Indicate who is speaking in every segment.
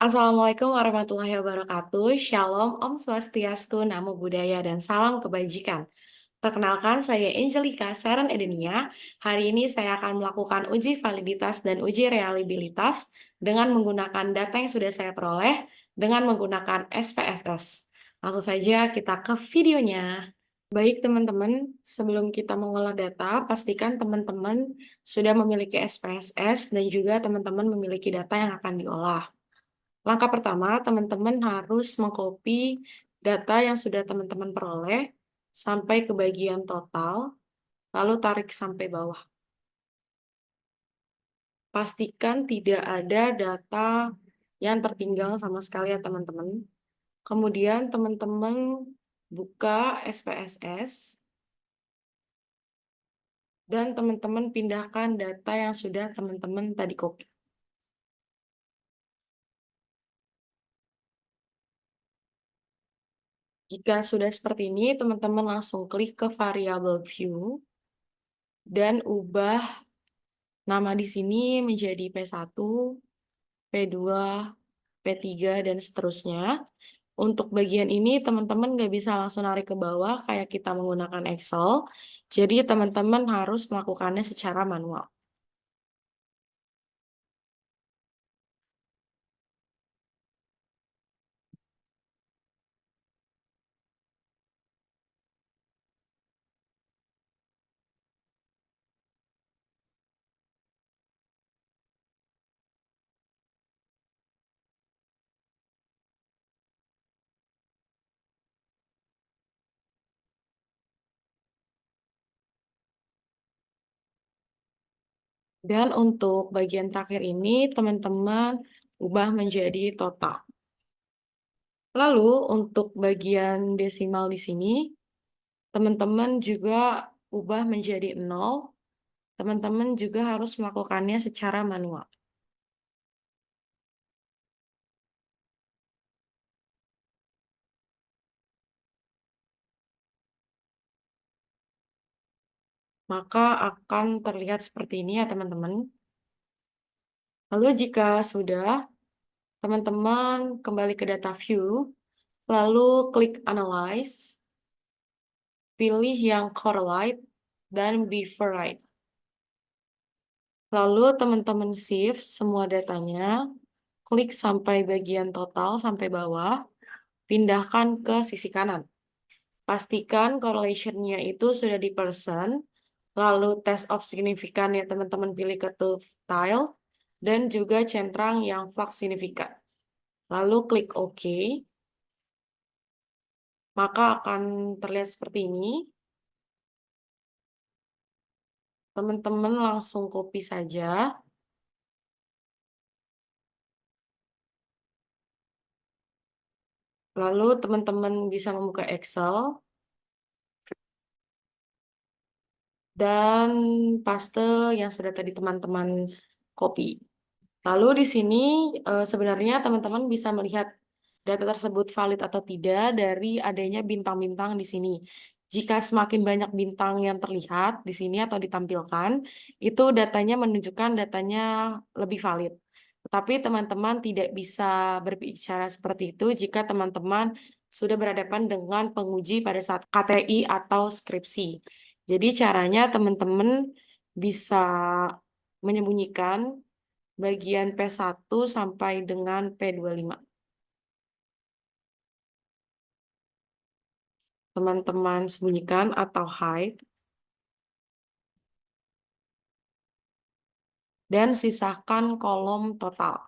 Speaker 1: Assalamualaikum warahmatullahi wabarakatuh. Shalom, Om Swastiastu, Namo Buddhaya, dan salam kebajikan. Perkenalkan, saya Angelika Seren Edenia. Hari ini saya akan melakukan uji validitas dan uji reliabilitas dengan menggunakan data yang sudah saya peroleh dengan menggunakan SPSS. Langsung saja kita ke videonya. Baik teman-teman, sebelum kita mengolah data, pastikan teman-teman sudah memiliki SPSS dan juga teman-teman memiliki data yang akan diolah. Langkah pertama, teman-teman harus mengcopy data yang sudah teman-teman peroleh sampai ke bagian total, lalu tarik sampai bawah. Pastikan tidak ada data yang tertinggal sama sekali ya teman-teman. Kemudian teman-teman buka SPSS dan teman-teman pindahkan data yang sudah teman-teman tadi copy. Jika sudah seperti ini, teman-teman langsung klik ke variable view dan ubah nama di sini menjadi P1, P2, P3, dan seterusnya. Untuk bagian ini, teman-teman nggak bisa langsung narik ke bawah kayak kita menggunakan Excel. Jadi, teman-teman harus melakukannya secara manual. Dan untuk bagian terakhir ini, teman-teman ubah menjadi total. Lalu, untuk bagian desimal di sini, teman-teman juga ubah menjadi 0. Teman-teman juga harus melakukannya secara manual. Maka akan terlihat seperti ini ya teman-teman. Lalu jika sudah, teman-teman kembali ke data view, lalu klik analyze, pilih yang correlate dan bifurcate. Lalu teman-teman shift semua datanya, klik sampai bagian total sampai bawah, pindahkan ke sisi kanan. Pastikan correlation-nya itu sudah di percent, lalu test of significant ya teman-teman pilih ke tile, dan juga centrang yang flux signifikan. Lalu klik OK, maka akan terlihat seperti ini. Teman-teman langsung copy saja. Lalu teman-teman bisa membuka Excel dan paste yang sudah tadi teman-teman copy. Lalu di sini sebenarnya teman-teman bisa melihat data tersebut valid atau tidak dari adanya bintang-bintang di sini. Jika semakin banyak bintang yang terlihat di sini atau ditampilkan, itu datanya menunjukkan datanya lebih valid. Tetapi teman-teman tidak bisa berbicara seperti itu jika teman-teman sudah berhadapan dengan penguji pada saat KTI atau skripsi. Jadi caranya teman-teman bisa menyembunyikan bagian P1 sampai dengan P25. Teman-teman sembunyikan atau hide. Dan sisakan kolom total.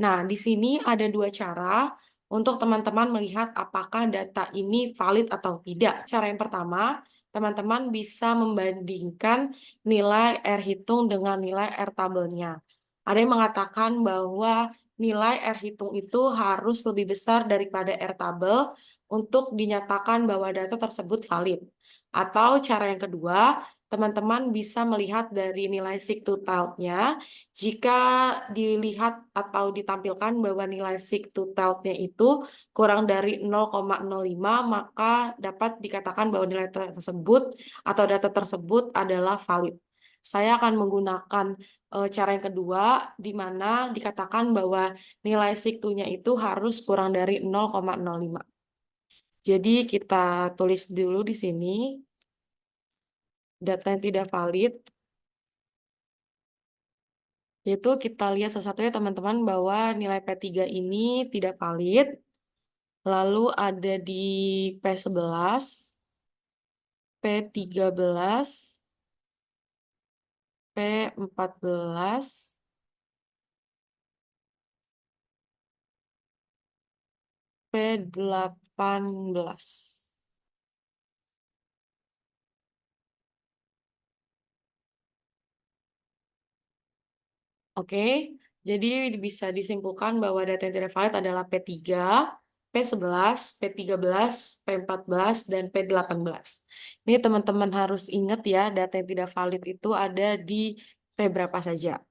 Speaker 1: Nah, di sini ada dua cara untuk teman-teman melihat apakah data ini valid atau tidak. Cara yang pertama, teman-teman bisa membandingkan nilai R hitung dengan nilai R tabelnya. Ada yang mengatakan bahwa nilai R hitung itu harus lebih besar daripada R tabel untuk dinyatakan bahwa data tersebut valid. Atau cara yang kedua, teman-teman bisa melihat dari nilai sigtotalnya. Jika dilihat atau ditampilkan bahwa nilai sigtotalnya itu kurang dari 0,05, maka dapat dikatakan bahwa nilai tersebut atau data tersebut adalah valid. Saya akan menggunakan cara yang kedua, di mana dikatakan bahwa nilai siktunya itu harus kurang dari 0,05. Jadi kita tulis dulu di sini, data yang tidak valid, yaitu kita lihat satu-satunya teman-teman bahwa nilai P3 ini tidak valid, lalu ada di P11, P13, P14, P18. Oke, jadi bisa disimpulkan bahwa data yang tidak valid adalah P3, P11, P13, P14, dan P18. Ini teman-teman harus ingat ya, data yang tidak valid itu ada di P berapa saja.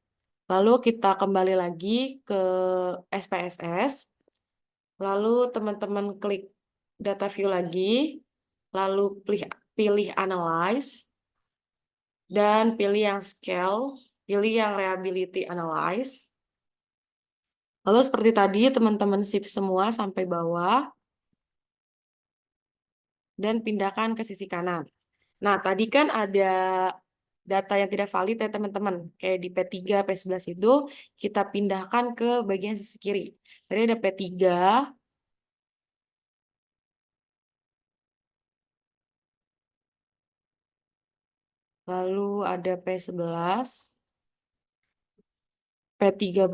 Speaker 1: Lalu kita kembali lagi ke SPSS, lalu teman-teman klik data view lagi, lalu pilih analyze, dan pilih yang scale, pilih yang reliability analyze. Lalu seperti tadi, teman-teman shift semua sampai bawah dan pindahkan ke sisi kanan. Nah, tadi kan ada data yang tidak valid ya teman-teman. Kayak di P3, P11 itu kita pindahkan ke bagian sisi kiri. Tadi ada P3, lalu ada P11, P13,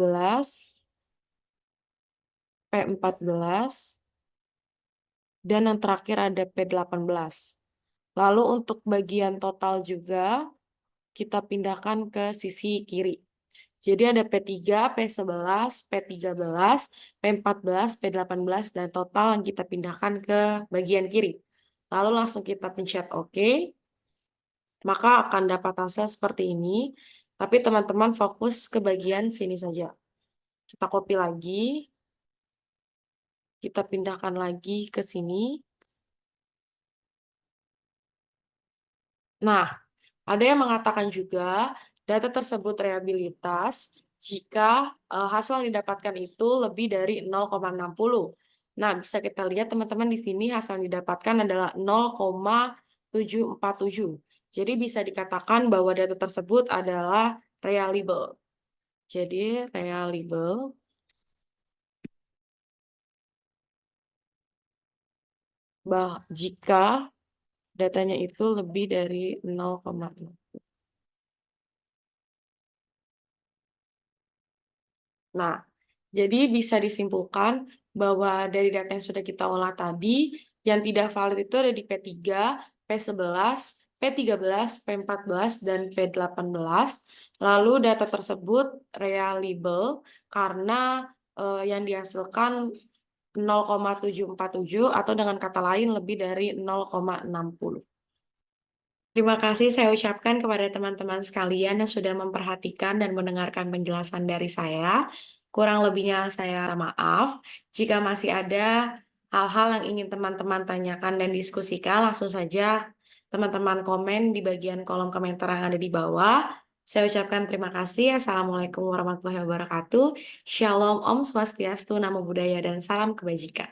Speaker 1: P14, dan yang terakhir ada P18. Lalu untuk bagian total juga kita pindahkan ke sisi kiri. Jadi ada P3, P11, P13, P14, P18, dan total yang kita pindahkan ke bagian kiri. Lalu langsung kita pencet OK, maka akan dapat hasil seperti ini. Tapi teman-teman fokus ke bagian sini saja. Kita copy lagi, kita pindahkan lagi ke sini. Nah, ada yang mengatakan juga data tersebut reliabilitas jika hasil yang didapatkan itu lebih dari 0,60. Nah, bisa kita lihat teman-teman di sini hasil yang didapatkan adalah 0,747. Jadi bisa dikatakan bahwa data tersebut adalah reliable. Jadi reliable jika datanya itu lebih dari 0,6. Nah, jadi bisa disimpulkan bahwa dari data yang sudah kita olah tadi, yang tidak valid itu ada di P3, P11, P13, P14, dan P18. Lalu data tersebut reliable karena yang dihasilkan 0,747 atau dengan kata lain lebih dari 0,60. Terima kasih saya ucapkan kepada teman-teman sekalian yang sudah memperhatikan dan mendengarkan penjelasan dari saya. Kurang lebihnya saya minta maaf. Jika masih ada hal-hal yang ingin teman-teman tanyakan dan diskusikan, langsung saja teman-teman komen di bagian kolom komentar yang ada di bawah. Saya ucapkan terima kasih. Assalamualaikum warahmatullahi wabarakatuh. Shalom, Om Swastiastu, Namo Buddhaya, dan salam kebajikan.